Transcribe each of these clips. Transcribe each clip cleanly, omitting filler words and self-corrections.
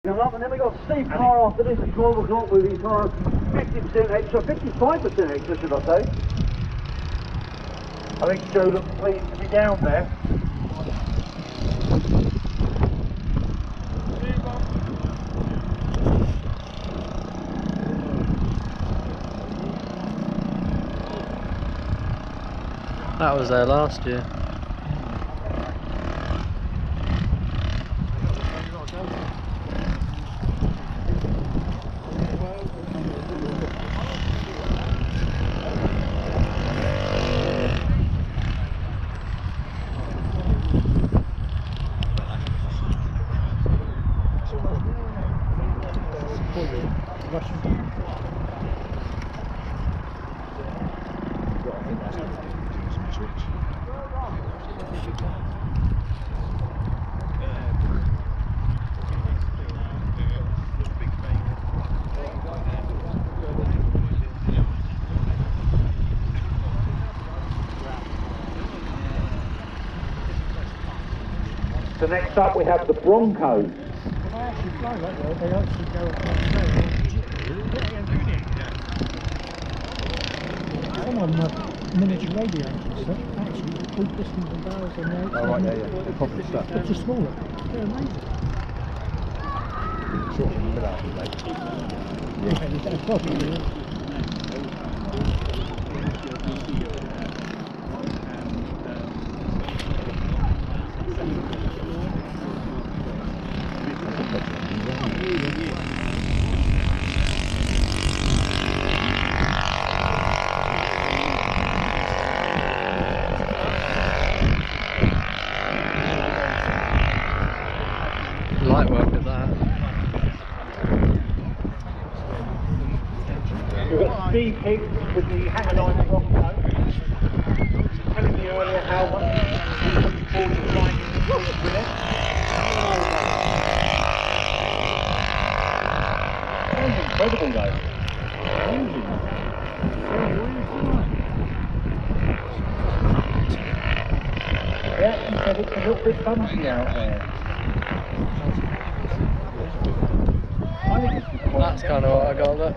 And then we got Steve Carr after this at 12 o'clock with his tires 50% extra, 55% extra should I say. I think Joe looks pleased to be down there. That was there last year. So next up we have the Broncos. I'm on a miniature radio, so actually good distance and barrels on there. Oh right, yeah, they're probably stuff. They're just smaller. They're amazing. Short in the middle, I think. Yeah, they're probably. Light work at that. We've got Steve Higgs with the Hammerline Bronco. Telling me earlier how much he's looking forward to flying with it. That's incredible though. Yeah, he said it's a little bit bumpy out there. That's kind of what I got there.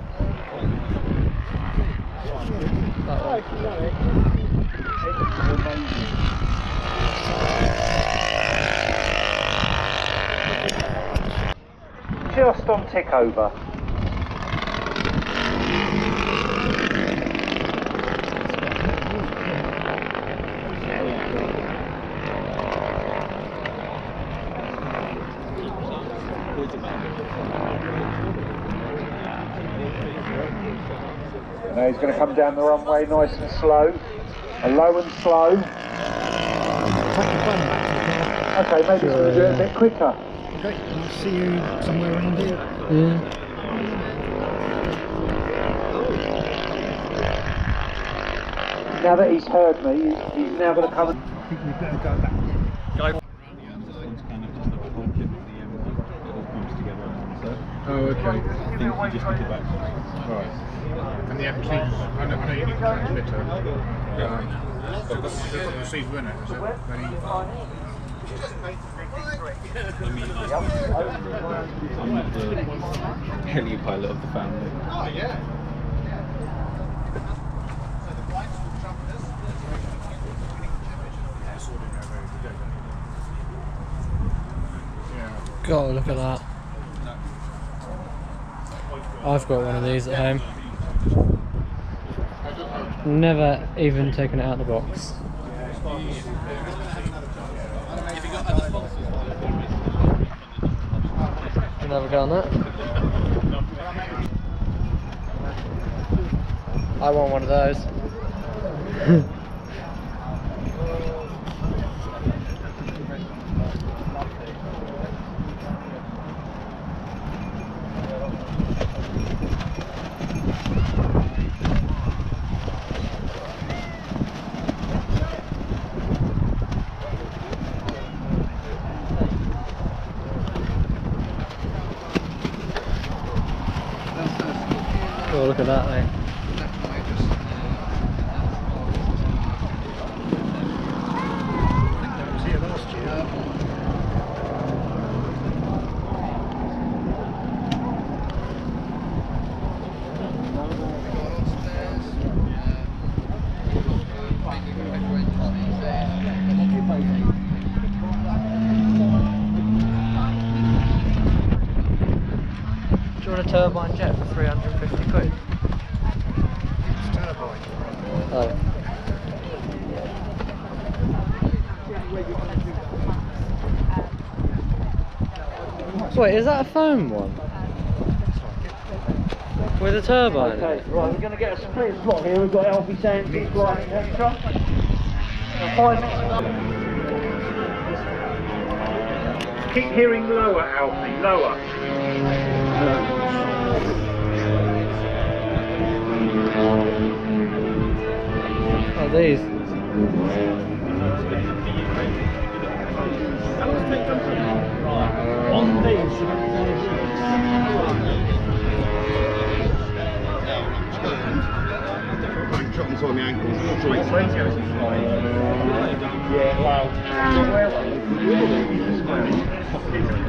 Just on tick over. Now he's going to come down the runway nice and slow, low and slow. Okay, maybe he's going to do it a bit quicker. Okay, I'll see you somewhere around here. Yeah. Now that he's heard me, he's now going to come and... I think we better go back. Oh, okay. I think you just need to back. Right. And the MC, I know you need a transmitter. They've got the receiver in it, so ready. I'm not the heli-pilot of the family. Oh, yeah. God, look at that. I've got one of these at home. Never even taken it out of the box. You never go on that? I want one of those. Oh, look at that, mate. run a turbine jet for 350 quid? It's turbine. Oh. Wait, is that a foam one? With a turbine? Okay, right, we're going to get a split slot here. We've got Alfie saying he's flying extra. 5 minutes. Keep hearing lower, Alfie, lower. Oh, these. On these. Drop them on the ankles. Joints. Yeah, well,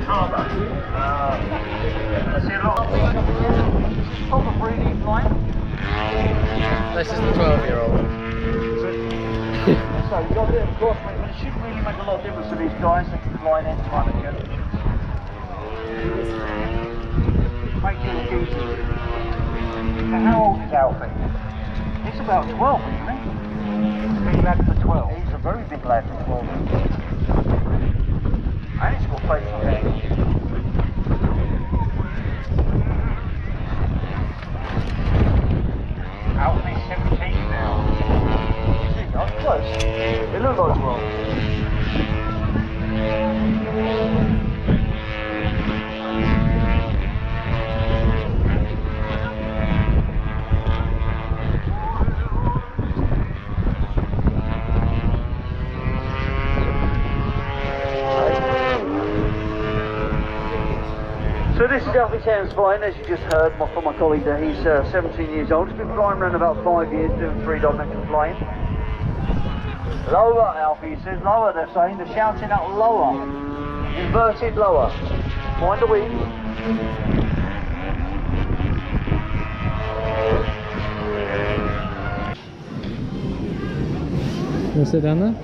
harbour. I see a lot of Popham breeding flying. This is the 12-year-old. So you've got a bit of crosswind, but it shouldn't really make a lot of difference to these guys. They can fly in time again. Make you look easy. Now, how old is Alfie? He's about 12, isn't he? He's a big lad for 12. He's a very big lad for 12. And he's got facial hair. Alfie's 17 now. Is he? I'm close. It looks like 12. So this is Alfie Towns flying, as you just heard from my colleague there. He's 17 years old. He's been flying around about 5 years doing 3-dimensional flying. Lower, Alfie, he says lower, they're saying. They're shouting out lower. Inverted lower. Find a wing. You want to sit down there?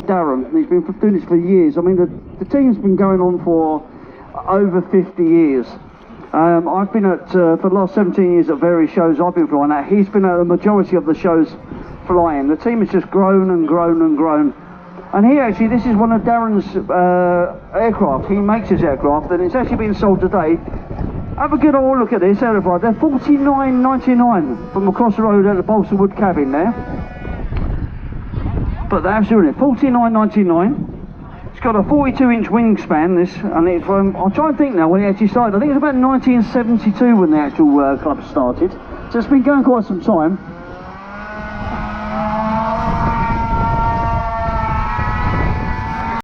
Darren, he's been doing this for years. I mean, the team's been going on for over 50 years. I've been at, for the last 17 years at various shows I've been flying at. He's been at the majority of the shows flying. The team has just grown and grown and grown. And here actually, this is one of Darren's aircraft. He makes his aircraft and it's actually being sold today. Have a good old look at this aircraft. They're $49.99 from across the road at the Balsa Wood cabin there. But they're absolutely $49.99. It's got a 42-inch wingspan, this, and it's from, I'm trying to think now when it actually started. I think it was about 1972 when the actual club started. So it's been going quite some time.